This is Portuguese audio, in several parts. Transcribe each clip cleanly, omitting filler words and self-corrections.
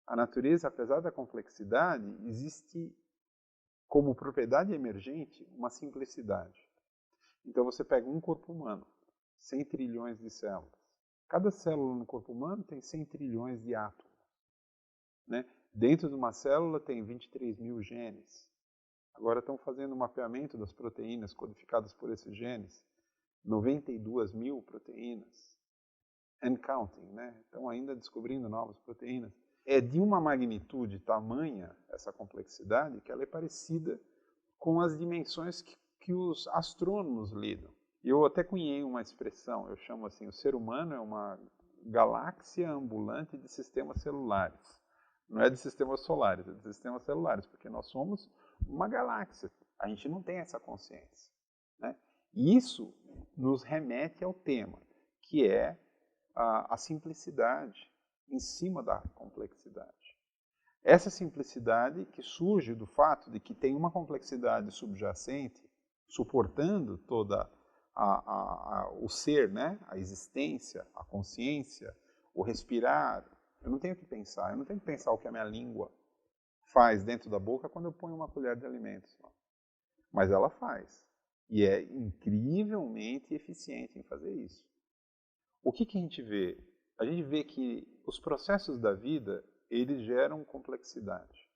A natureza, apesar da complexidade, existe como propriedade emergente uma simplicidade. Então você pega um corpo humano, 100 trilhões de células. Cada célula no corpo humano tem 100 trilhões de átomos. Né? Dentro de uma célula tem 23 mil genes. Agora estão fazendo um mapeamento das proteínas codificadas por esses genes. 92 mil proteínas. And counting, né? Estão ainda descobrindo novas proteínas. É de uma magnitude tamanha, essa complexidade, que ela é parecida com as dimensões que os astrônomos lidam. Eu até cunhei uma expressão, eu chamo assim, o ser humano é uma galáxia ambulante de sistemas celulares. Não é de sistemas solares, é de sistemas celulares, porque nós somos uma galáxia. A gente não tem essa consciência. Né? E isso nos remete ao tema, que é a simplicidade em cima da complexidade. Essa simplicidade que surge do fato de que tem uma complexidade subjacente suportando toda o ser, né? A existência, a consciência, o respirar. Eu não tenho que pensar, eu não tenho que pensar o que a minha língua faz dentro da boca quando eu ponho uma colher de alimentos. Mas ela faz. E é incrivelmente eficiente em fazer isso. O que a gente vê? A gente vê que os processos da vida, eles geram complexidade.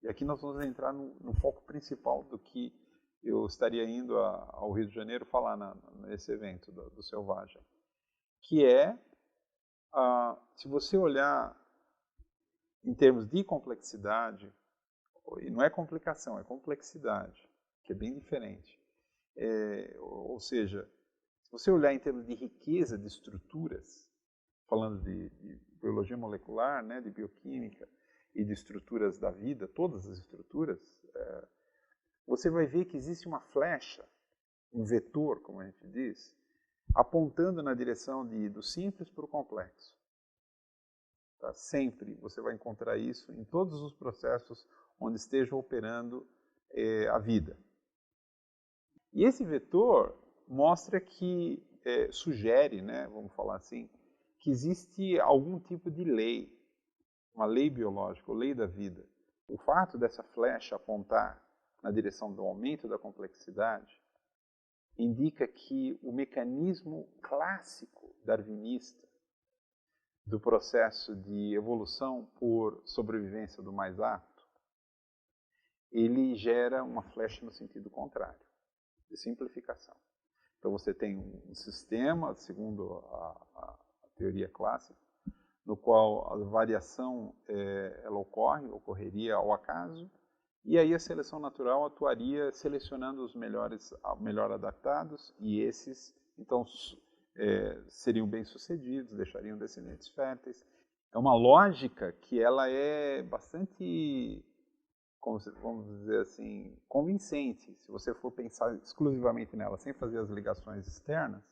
E aqui nós vamos entrar no foco principal do que eu estaria indo ao Rio de Janeiro falar nesse evento do Selvagem. Que é, se você olhar em termos de complexidade, e não é complicação, é complexidade, que é bem diferente. Ou seja, se você olhar em termos de riqueza de estruturas, falando de biologia molecular, né, de bioquímica e de estruturas da vida, todas as estruturas, você vai ver que existe uma flecha, um vetor, como a gente diz, apontando na direção do simples para o complexo. Tá? Sempre você vai encontrar isso em todos os processos onde esteja operando a vida. E esse vetor mostra que, sugere, né, vamos falar assim, que existe algum tipo de lei, uma lei biológica, ou lei da vida. O fato dessa flecha apontar na direção do aumento da complexidade indica que o mecanismo clássico darwinista do processo de evolução por sobrevivência do mais apto, ele gera uma flecha no sentido contrário, de simplificação. Então você tem um sistema, segundo a teoria clássica, no qual a variação ela ocorreria ao acaso, e aí a seleção natural atuaria selecionando os melhor adaptados, e esses, então, seriam bem-sucedidos, deixariam descendentes férteis. É uma lógica que ela é bastante, vamos dizer assim, convincente. Se você for pensar exclusivamente nela, sem fazer as ligações externas,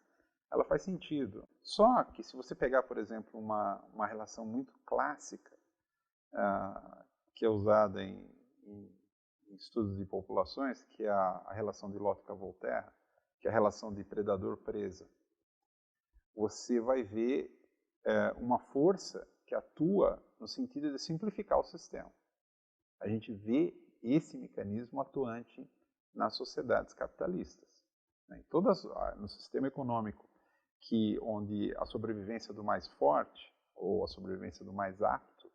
ela faz sentido. Só que se você pegar, por exemplo, uma relação muito clássica, que é usada em estudos de populações, que é a relação de Lotka-Volterra, que é a relação de predador-presa, você vai ver uma força que atua no sentido de simplificar o sistema. A gente vê esse mecanismo atuante nas sociedades capitalistas. Né? No sistema econômico, onde a sobrevivência do mais forte, ou a sobrevivência do mais apto,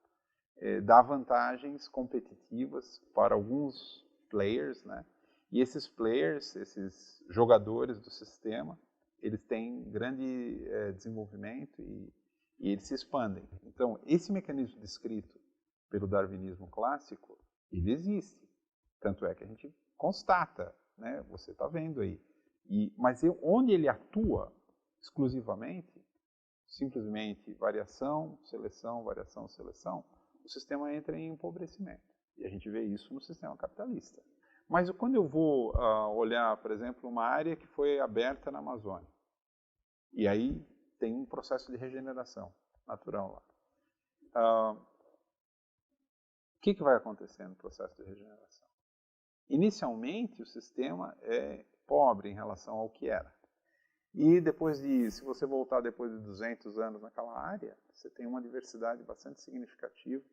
dá vantagens competitivas para alguns players, né? E esses players, esses jogadores do sistema, eles têm grande desenvolvimento e eles se expandem. Então, esse mecanismo descrito pelo darwinismo clássico, ele existe. Tanto é que a gente constata, né? Você está vendo aí. Mas onde ele atua exclusivamente, simplesmente variação, seleção, o sistema entra em empobrecimento. E a gente vê isso no sistema capitalista. Mas quando eu vou olhar, por exemplo, uma área que foi aberta na Amazônia, e aí tem um processo de regeneração natural lá. O que vai acontecer no processo de regeneração? Inicialmente, o sistema é pobre em relação ao que era. E se você voltar depois de 200 anos naquela área, você tem uma diversidade bastante significativa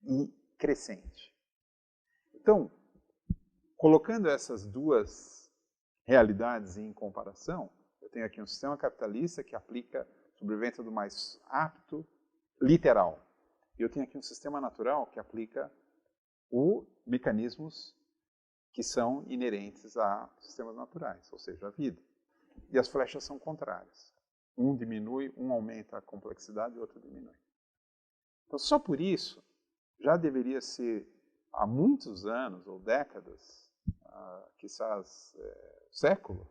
e crescente. Então, colocando essas duas realidades em comparação, eu tenho aqui um sistema capitalista que aplica sobrevivência do mais apto, literal. E eu tenho aqui um sistema natural que aplica os mecanismos que são inerentes a sistemas naturais, ou seja, a vida. E as flechas são contrárias. Um diminui, um aumenta a complexidade e o outro diminui. Então, só por isso, já deveria ser, há muitos anos ou décadas, quizás século,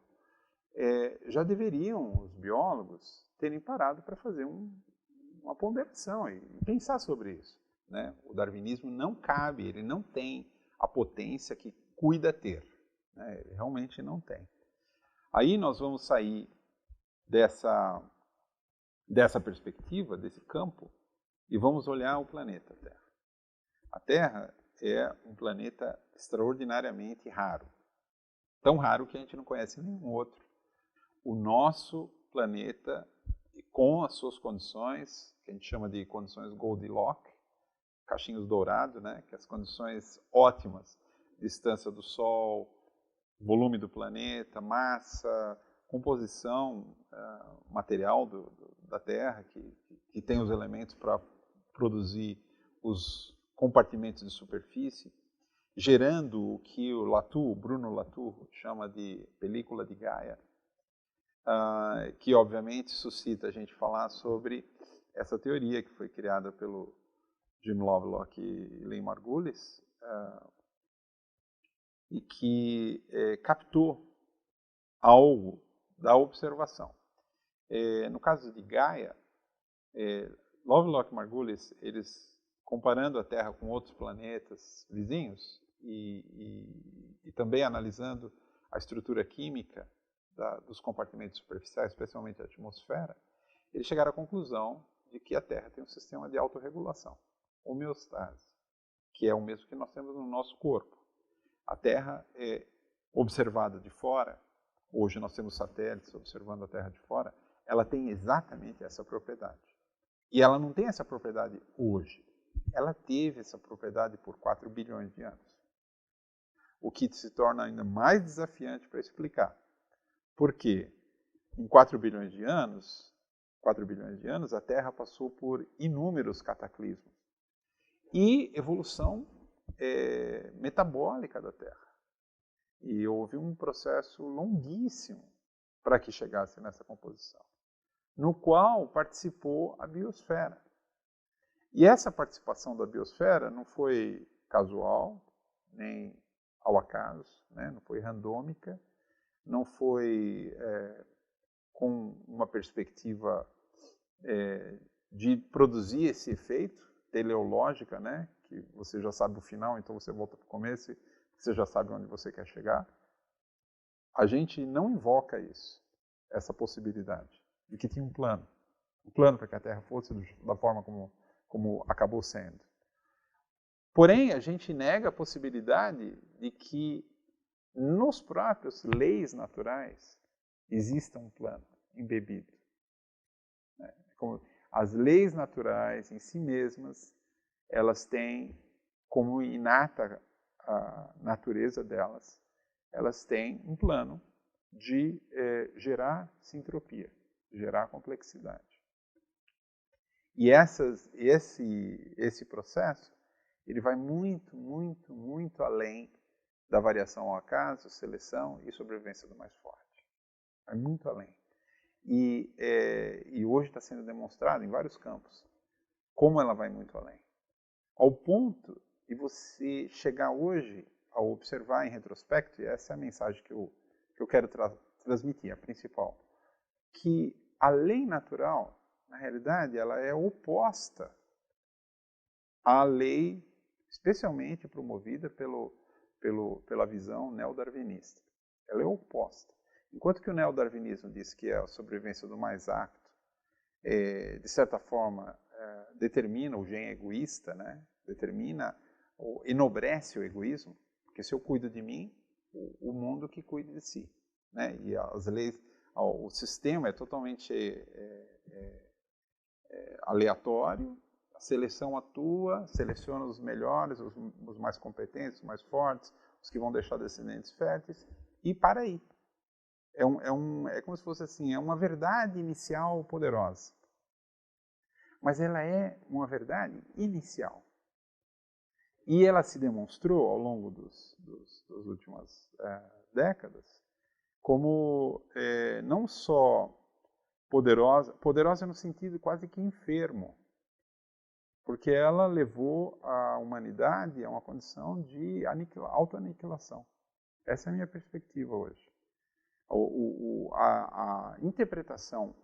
já deveriam os biólogos terem parado para fazer uma ponderação e pensar sobre isso. Né? O darwinismo não cabe, ele não tem a potência que cuida ter. Né? Ele realmente não tem. Aí nós vamos sair dessa perspectiva, desse campo, e vamos olhar o planeta Terra. A Terra é um planeta extraordinariamente raro. Tão raro que a gente não conhece nenhum outro. O nosso planeta, com as suas condições, que a gente chama de condições Goldilocks, cachinhos dourados, né? Que as condições ótimas, distância do Sol, volume do planeta, massa, composição material da Terra, que tem os elementos para produzir os compartimentos de superfície, gerando o que o Bruno Latour, chama de película de Gaia, que obviamente suscita a gente falar sobre essa teoria que foi criada pelo Jim Lovelock e Lynn Margulis, e que captou algo da observação. No caso de Gaia, Lovelock e Margulis, eles comparando a Terra com outros planetas vizinhos e também analisando a estrutura química dos compartimentos superficiais, especialmente a atmosfera, eles chegaram à conclusão de que a Terra tem um sistema de autorregulação, homeostase, que é o mesmo que nós temos no nosso corpo. A Terra é observada de fora, hoje nós temos satélites observando a Terra de fora, ela tem exatamente essa propriedade. E ela não tem essa propriedade hoje. Ela teve essa propriedade por 4 bilhões de anos. O que se torna ainda mais desafiante para explicar. Porque em 4 bilhões de anos, a Terra passou por inúmeros cataclismos. E evolução metabólica da Terra. E houve um processo longuíssimo para que chegasse nessa composição, no qual participou a biosfera. E essa participação da biosfera não foi casual, nem ao acaso, né? Não foi randômica, não foi com uma perspectiva de produzir esse efeito teleológica, né? Que você já sabe o final, então você volta para o começo e você já sabe onde você quer chegar. A gente não invoca isso, essa possibilidade, de que tinha um plano para que a Terra fosse da forma como acabou sendo. Porém, a gente nega a possibilidade de que nos próprios leis naturais exista um plano embebido. Como as leis naturais em si mesmas, elas têm como inata a natureza delas, elas têm um plano de gerar sintropia, gerar complexidade. E esse processo, ele vai muito, muito, muito além da variação ao acaso, seleção e sobrevivência do mais forte. Vai muito além. E hoje está sendo demonstrado em vários campos como ela vai muito além. Ao ponto de você chegar hoje a observar em retrospecto, e essa é a mensagem que eu quero transmitir, a principal, que a lei natural, na realidade, ela é oposta à lei, especialmente promovida pela visão neodarwinista. Ela é oposta. Enquanto que o neodarwinismo diz que é a sobrevivência do mais apto, de certa forma, determina o gene egoísta, né? Enobrece o egoísmo, porque se eu cuido de mim, o mundo que cuide de si. Né? E as leis, o sistema é totalmente aleatório, A seleção atua, seleciona os melhores, os mais competentes, os mais fortes, os que vão deixar descendentes férteis, e para aí. É como se fosse assim, é uma verdade inicial poderosa. Mas ela é uma verdade inicial. E ela se demonstrou ao longo das últimas décadas como não só poderosa no sentido quase que enfermo, porque ela levou a humanidade a uma condição de autoaniquilação. Essa é a minha perspectiva hoje. A interpretação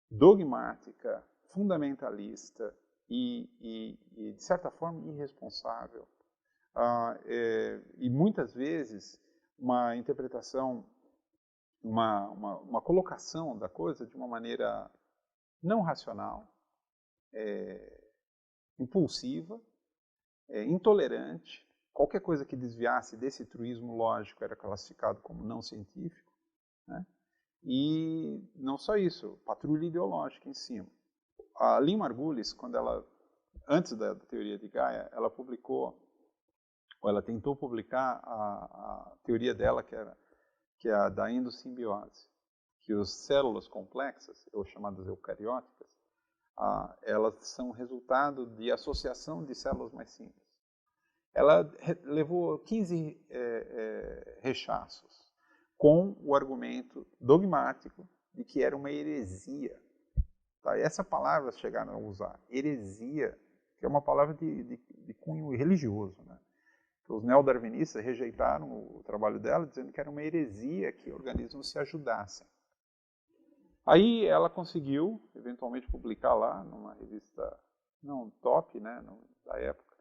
dogmática, fundamentalista e de certa forma, irresponsável, e muitas vezes uma interpretação, uma colocação da coisa de uma maneira não racional, impulsiva, intolerante. Qualquer coisa que desviasse desse truísmo lógico era classificado como não científico, né? E não só isso, patrulha ideológica em cima. A Lynn Margulis, antes da teoria de Gaia, ela tentou publicar a teoria dela, que é a da endossimbiose, que as células complexas, ou chamadas eucarióticas, elas são resultado de associação de células mais simples. Ela levou 15 rechaços com o argumento dogmático de que era uma heresia. Tá? E essa palavra chegaram a usar, heresia, que é uma palavra de cunho religioso, né? Os neodarwinistas rejeitaram o trabalho dela, dizendo que era uma heresia que organismos se ajudassem. Aí ela conseguiu, eventualmente, publicar lá, numa revista não top, né, da época.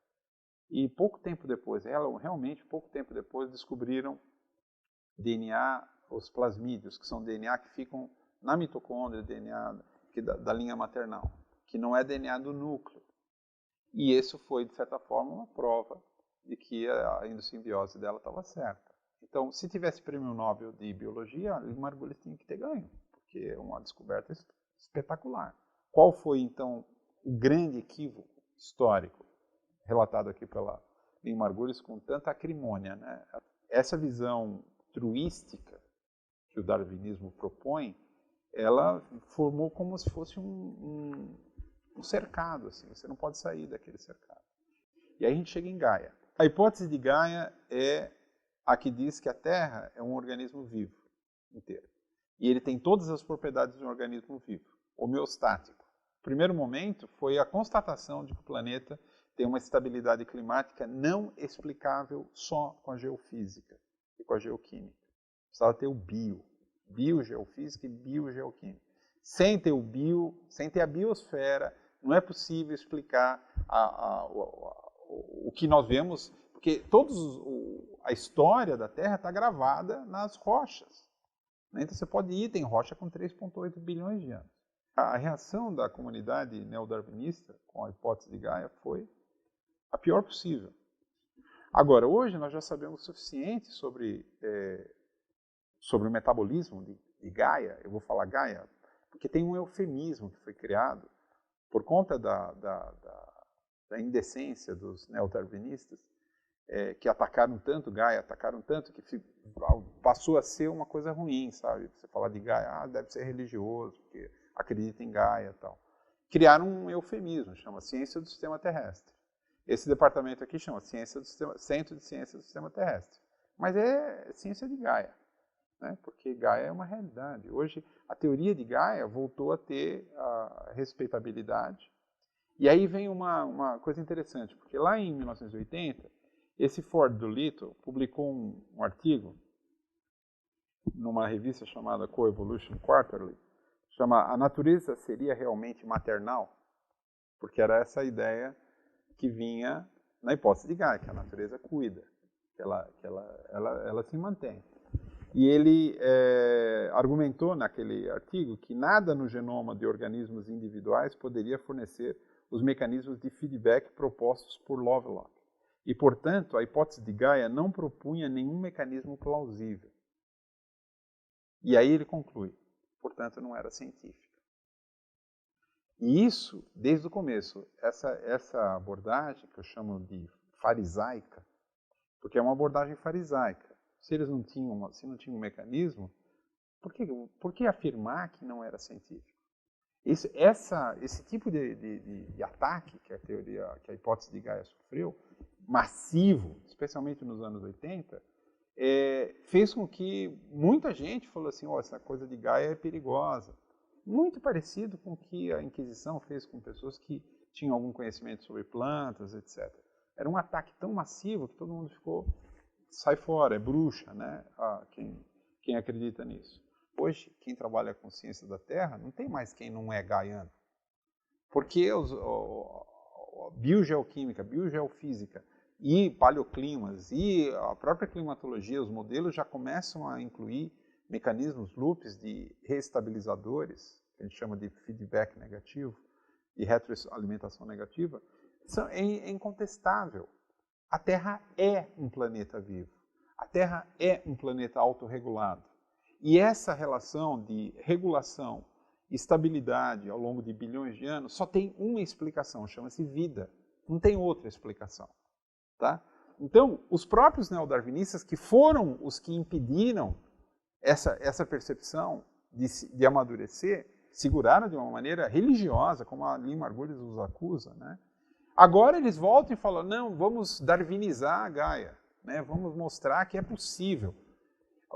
E pouco tempo depois, realmente pouco tempo depois, descobriram DNA, os plasmídeos, que são DNA que ficam na mitocôndria, DNA da linha maternal, que não é DNA do núcleo. E isso foi, de certa forma, uma prova de que a endossimbiose dela estava certa. Então, se tivesse prêmio Nobel de Biologia, a Lynn Margulis tinha que ter ganho, porque é uma descoberta espetacular. Qual foi, então, o grande equívoco histórico relatado aqui pela Lynn Margulis com tanta acrimônia, né? Essa visão truística que o darwinismo propõe, ela formou como se fosse um cercado, assim. Você não pode sair daquele cercado. E aí a gente chega em Gaia. A hipótese de Gaia é a que diz que a Terra é um organismo vivo inteiro. E ele tem todas as propriedades de um organismo vivo, homeostático. O primeiro momento foi a constatação de que o planeta tem uma estabilidade climática não explicável só com a geofísica e com a geoquímica. Precisava ter o biogeofísica e biogeoquímica. Sem ter a biosfera, não é possível explicar o que nós vemos, porque a história da Terra está gravada nas rochas. Então você pode ir, tem rocha com 3,8 bilhões de anos. A reação da comunidade neodarwinista com a hipótese de Gaia foi a pior possível. Agora, hoje nós já sabemos o suficiente sobre o metabolismo de Gaia. Eu vou falar Gaia porque tem um eufemismo que foi criado por conta da indecência dos neodarwinistas, que atacaram tanto Gaia, que passou a ser uma coisa ruim, sabe? Você falar de Gaia, deve ser religioso, porque acredita em Gaia e tal. Criaram um eufemismo, chama Ciência do Sistema Terrestre. Esse departamento aqui chama Centro de Ciência do Sistema Terrestre. Mas é ciência de Gaia, né? Porque Gaia é uma realidade. Hoje, a teoria de Gaia voltou a ter a respeitabilidade. E aí vem uma coisa interessante, porque lá em 1980, esse Ford Doolittle publicou um artigo numa revista chamada Coevolution Quarterly, chama A Natureza Seria Realmente Maternal? Porque era essa a ideia que vinha na hipótese de Gaia, que a natureza cuida, que ela se mantém. E ele argumentou naquele artigo que nada no genoma de organismos individuais poderia fornecer os mecanismos de feedback propostos por Lovelock. E, portanto, a hipótese de Gaia não propunha nenhum mecanismo plausível. E aí ele conclui, portanto, não era científica. E isso, desde o começo, essa abordagem, que eu chamo de farisaica, porque é uma abordagem farisaica. Se eles não tinham, se não tinham um mecanismo, por que afirmar que não era científico? Esse tipo de ataque que a hipótese de Gaia sofreu, massivo, especialmente nos anos 80, fez com que muita gente falou assim, essa coisa de Gaia é perigosa. Muito parecido com o que a Inquisição fez com pessoas que tinham algum conhecimento sobre plantas, etc. Era um ataque tão massivo que todo mundo ficou, sai fora, é bruxa, né? Quem acredita nisso. Hoje, quem trabalha com ciência da Terra, não tem mais quem não é gaiano. Porque biogeoquímica, biogeofísica e paleoclimas e a própria climatologia, os modelos já começam a incluir mecanismos loops de reestabilizadores, que a gente chama de feedback negativo e retroalimentação negativa. É incontestável. A Terra é um planeta vivo. A Terra é um planeta autorregulado. E essa relação de regulação e estabilidade ao longo de bilhões de anos só tem uma explicação, chama-se vida. Não tem outra explicação. Tá? Então, os próprios neodarwinistas, que foram os que impediram essa percepção de amadurecer, seguraram de uma maneira religiosa, como a Lynn Margulis os acusa. Né? Agora eles voltam e falam, não, vamos darwinizar a Gaia, né? Vamos mostrar que é possível.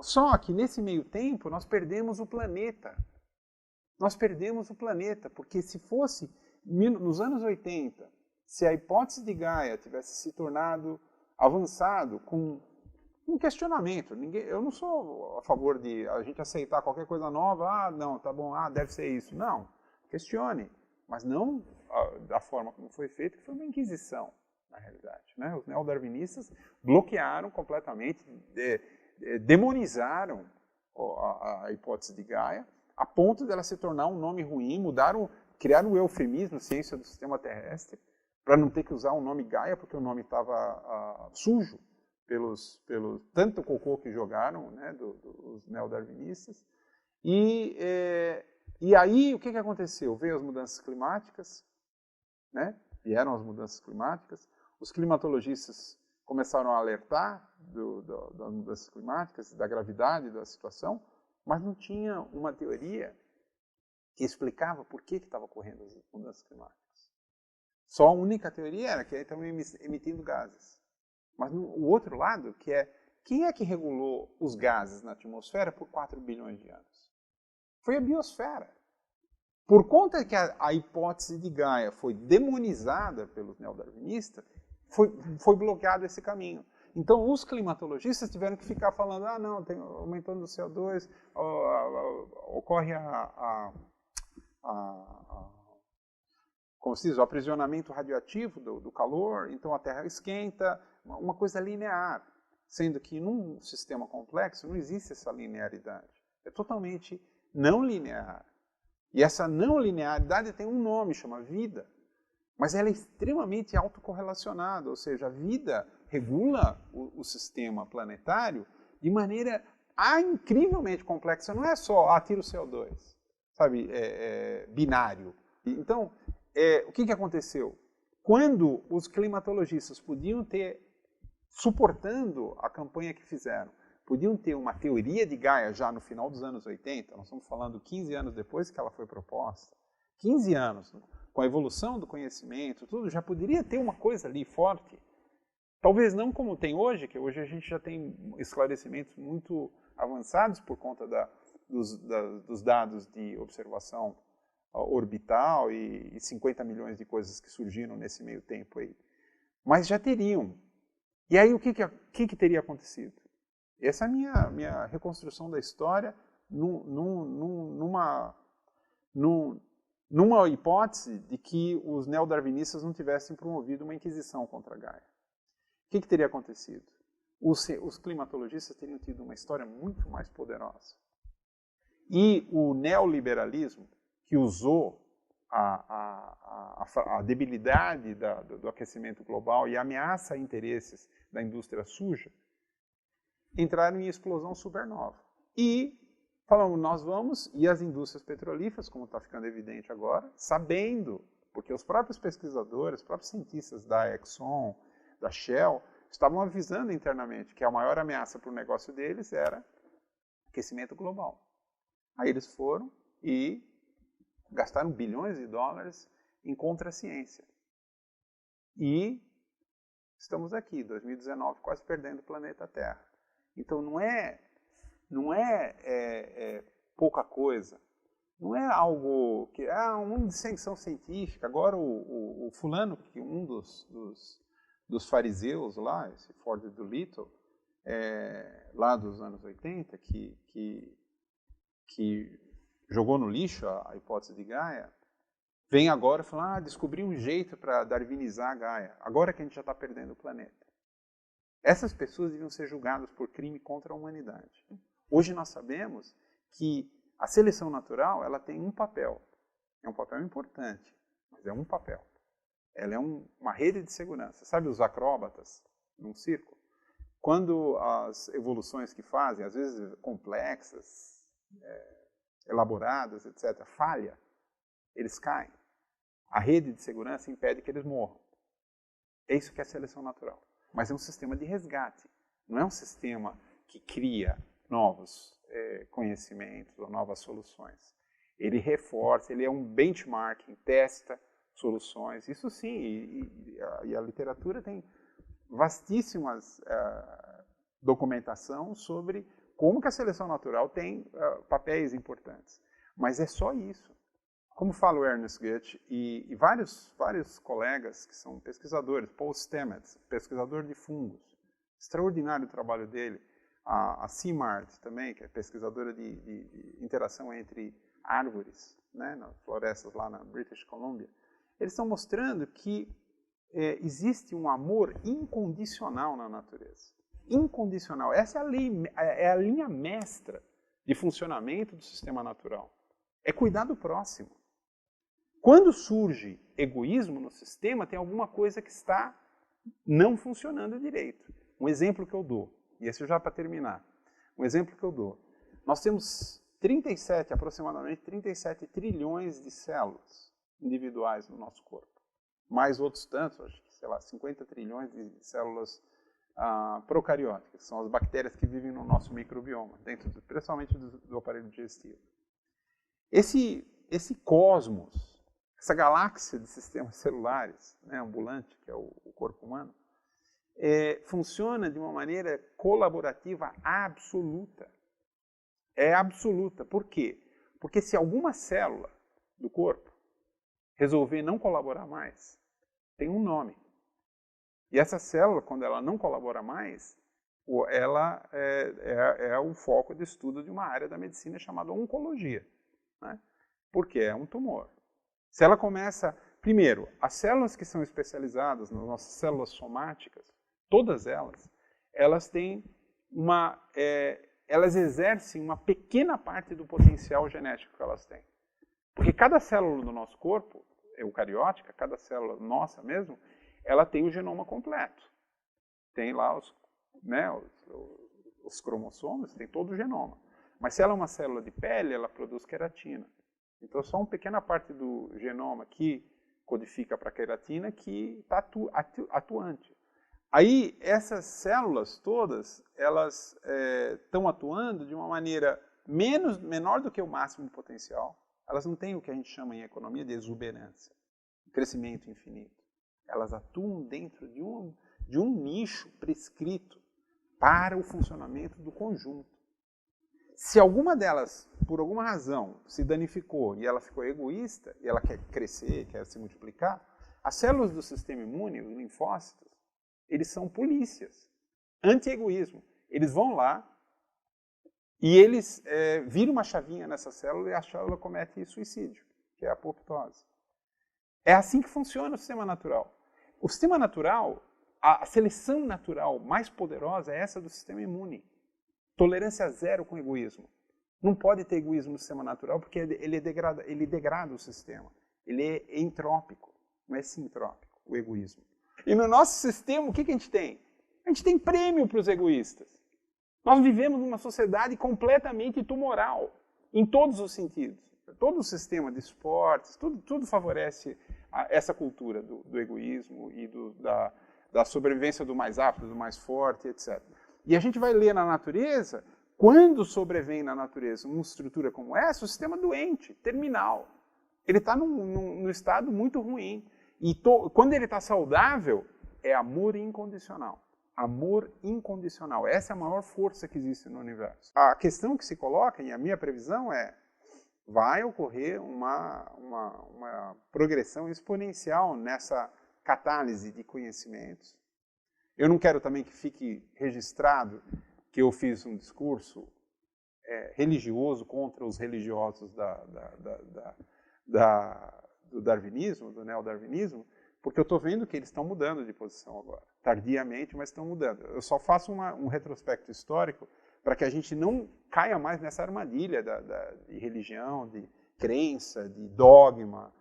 Só que nesse meio tempo nós perdemos o planeta. Nós perdemos o planeta, porque se fosse nos anos 80, se a hipótese de Gaia tivesse se tornado avançado com um questionamento, eu não sou a favor de a gente aceitar qualquer coisa nova, não, tá bom, deve ser isso. Não, questione, mas não da forma como foi feito, que foi uma inquisição, na realidade. Né? Os neodarwinistas bloquearam completamente, demonizaram a hipótese de Gaia, a ponto dela se tornar um nome ruim, criaram o eufemismo, ciência do sistema terrestre, para não ter que usar o nome Gaia, porque o nome estava sujo pelos tanto cocô que jogaram, né, dos neodarwinistas. E aí, o que aconteceu? Veio as mudanças climáticas, né? Vieram as mudanças climáticas, os climatologistas começaram a alertar das mudanças climáticas, da gravidade da situação, mas não tinha uma teoria que explicava por que estava ocorrendo as mudanças climáticas. Só a única teoria era que estavam emitindo gases. Mas o outro lado, que é, quem é que regulou os gases na atmosfera por 4 bilhões de anos? Foi a biosfera. Por conta que a hipótese de Gaia foi demonizada pelos neodarwinistas, foi bloqueado esse caminho. Então, os climatologistas tiveram que ficar falando, não, tem aumentando o CO2, ocorre como se diz, o aprisionamento radioativo do calor, então a Terra esquenta, uma coisa linear, sendo que num sistema complexo não existe essa linearidade. É totalmente não linear. E essa não linearidade tem um nome, chama vida. Mas ela é extremamente autocorrelacionada, ou seja, a vida regula o sistema planetário de maneira incrivelmente complexa. Não é só, tira o CO2, sabe, binário. Então, o que aconteceu? Quando os climatologistas podiam ter, suportando a campanha que fizeram, podiam ter uma teoria de Gaia já no final dos anos 80, nós estamos falando 15 anos depois que ela foi proposta, 15 anos, né? Com a evolução do conhecimento, tudo, já poderia ter uma coisa ali forte. Talvez não como tem hoje, que hoje a gente já tem esclarecimentos muito avançados por conta dos dados de observação orbital e 50 milhões de coisas que surgiram nesse meio tempo aí. Mas já teriam. E aí o que teria acontecido? Essa é a minha reconstrução da história numa hipótese de que os neodarwinistas não tivessem promovido uma inquisição contra Gaia. O que teria acontecido? Os climatologistas teriam tido uma história muito mais poderosa. E o neoliberalismo, que usou a debilidade do aquecimento global e ameaça interesses da indústria suja, entraram em explosão supernova. E Falamos, nós vamos, e as indústrias petrolíferas, como está ficando evidente agora, sabendo, porque os próprios pesquisadores, os próprios cientistas da Exxon, da Shell, estavam avisando internamente que a maior ameaça para o negócio deles era aquecimento global. Aí eles foram e gastaram bilhões de dólares em contra-ciência. E estamos aqui, 2019, quase perdendo o planeta Terra. Então não é pouca coisa. Não é algo que uma distinção científica. Agora o fulano, que um dos fariseus lá, esse Ford Doolittle, lá dos anos 80, que jogou no lixo a hipótese de Gaia, vem agora e fala, descobri um jeito para darwinizar a Gaia, agora que a gente já está perdendo o planeta. Essas pessoas deviam ser julgadas por crime contra a humanidade. Hoje nós sabemos que a seleção natural ela tem um papel. É um papel importante, mas é um papel. Ela é uma rede de segurança. Sabe os acróbatas num circo? Quando as evoluções que fazem, às vezes complexas, elaboradas, etc., falha, eles caem. A rede de segurança impede que eles morram. É isso que é a seleção natural. Mas é um sistema de resgate. Não é um sistema que cria novos conhecimentos ou novas soluções. Ele reforça, ele é um benchmarking, testa soluções. Isso sim, e a literatura tem vastíssimas documentação sobre como que a seleção natural tem papéis importantes. Mas é só isso. Como fala o Ernest Goethe e vários colegas que são pesquisadores, Paul Stamets, pesquisador de fungos, extraordinário o trabalho dele, a Simard também, que é pesquisadora de interação entre árvores, né, nas florestas lá na British Columbia, eles estão mostrando que existe um amor incondicional na natureza. Incondicional. Essa é a linha mestra de funcionamento do sistema natural. É cuidar do próximo. Quando surge egoísmo no sistema, tem alguma coisa que está não funcionando direito. Um exemplo que eu dou, e esse já para terminar. Um exemplo que eu dou. Nós temos aproximadamente 37 trilhões de células individuais no nosso corpo. Mais outros tantos, acho que, 50 trilhões de células procarióticas, que são as bactérias que vivem no nosso microbioma, principalmente do aparelho digestivo. Esse cosmos, essa galáxia de sistemas celulares, né, ambulante, que é o corpo humano, funciona de uma maneira colaborativa absoluta. É absoluta. Por quê? Porque se alguma célula do corpo resolver não colaborar mais, tem um nome. E essa célula, quando ela não colabora mais, ela é o foco de estudo de uma área da medicina chamada oncologia. Né? Porque é um tumor. Se ela começa... Primeiro, as células que são especializadas nas nossas células somáticas, todas elas têm elas exercem uma pequena parte do potencial genético que elas têm. Porque cada célula do nosso corpo, eucariótica, cada célula nossa mesmo, ela tem o genoma completo. Tem lá os cromossomos, tem todo o genoma. Mas se ela é uma célula de pele, ela produz queratina. Então, só uma pequena parte do genoma que codifica para queratina que está atuante. Aí, essas células todas, elas estão atuando de uma maneira menor do que o máximo potencial. Elas não têm o que a gente chama em economia de exuberância, crescimento infinito. Elas atuam dentro de um nicho prescrito para o funcionamento do conjunto. Se alguma delas, por alguma razão, se danificou e ela ficou egoísta, e ela quer crescer, quer se multiplicar, as células do sistema imune, os linfócitos, eles são polícias. Anti-egoísmo. Eles vão lá e eles viram uma chavinha nessa célula e a célula comete suicídio, que é a apoptose. É assim que funciona o sistema natural. O sistema natural, a seleção natural mais poderosa é essa do sistema imune. Tolerância zero com egoísmo. Não pode ter egoísmo no sistema natural porque ele degrada o sistema. Ele é entrópico, não é sintrópico, o egoísmo. E no nosso sistema, o que a gente tem? A gente tem prêmio para os egoístas. Nós vivemos numa sociedade completamente tumoral, em todos os sentidos. Todo o sistema de esportes, tudo favorece essa cultura do egoísmo e da sobrevivência do mais apto, do mais forte, etc. E a gente vai ler na natureza, quando sobrevém na natureza uma estrutura como essa, o sistema doente, terminal. Ele está num estado muito ruim. E quando ele está saudável, é amor incondicional. Amor incondicional. Essa é a maior força que existe no universo. A questão que se coloca, e a minha previsão é, vai ocorrer uma progressão exponencial nessa catálise de conhecimentos. Eu não quero também que fique registrado que eu fiz um discurso religioso contra os religiosos do darwinismo, do neodarwinismo, porque eu estou vendo que eles estão mudando de posição agora. Tardiamente, mas estão mudando. Eu só faço um retrospecto histórico para que a gente não caia mais nessa armadilha de religião, de crença, de dogma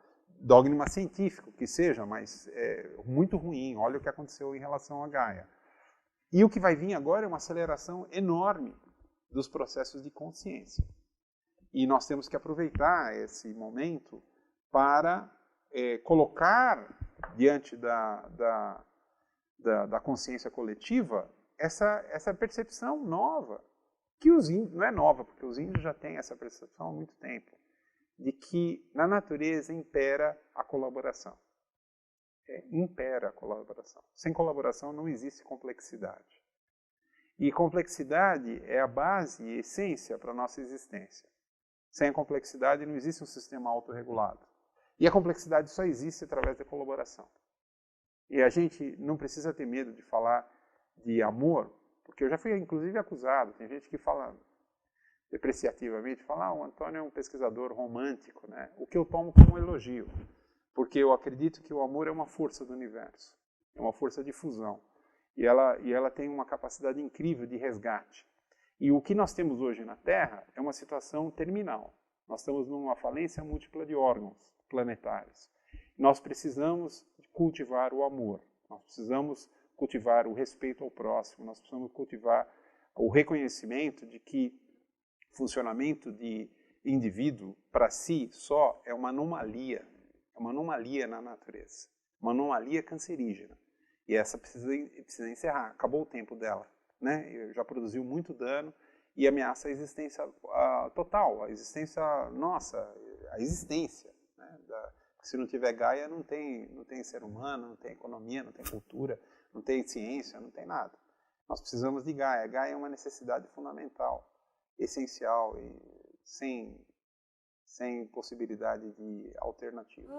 científico que seja, mas é muito ruim. Olha o que aconteceu em relação a Gaia. E o que vai vir agora é uma aceleração enorme dos processos de consciência. E nós temos que aproveitar esse momento para colocar diante da consciência coletiva essa percepção nova, que os índios, não é nova, porque os índios já têm essa percepção há muito tempo, de que na natureza impera a colaboração. Impera a colaboração. Sem colaboração não existe complexidade. E complexidade é a base e essência para a nossa existência. Sem a complexidade não existe um sistema autorregulado. E a complexidade só existe através da colaboração. E a gente não precisa ter medo de falar de amor, porque eu já fui inclusive acusado, tem gente que fala depreciativamente, fala, o Antônio é um pesquisador romântico, né? O que eu tomo como um elogio, porque eu acredito que o amor é uma força do universo, é uma força de fusão, e ela tem uma capacidade incrível de resgate. E o que nós temos hoje na Terra é uma situação terminal. Nós estamos numa falência múltipla de órgãos planetários. Nós precisamos cultivar o amor, nós precisamos cultivar o respeito ao próximo, nós precisamos cultivar o reconhecimento de que o funcionamento de indivíduo para si só é uma anomalia na natureza, uma anomalia cancerígena. E essa precisa encerrar, acabou o tempo dela, né? Já produziu muito dano e ameaça a existência total, a existência nossa, a existência, né? Se não tiver Gaia, não tem ser humano, não tem economia, não tem cultura, não tem ciência, não tem nada. Nós precisamos de Gaia. Gaia é uma necessidade fundamental, essencial e sem possibilidade de alternativa.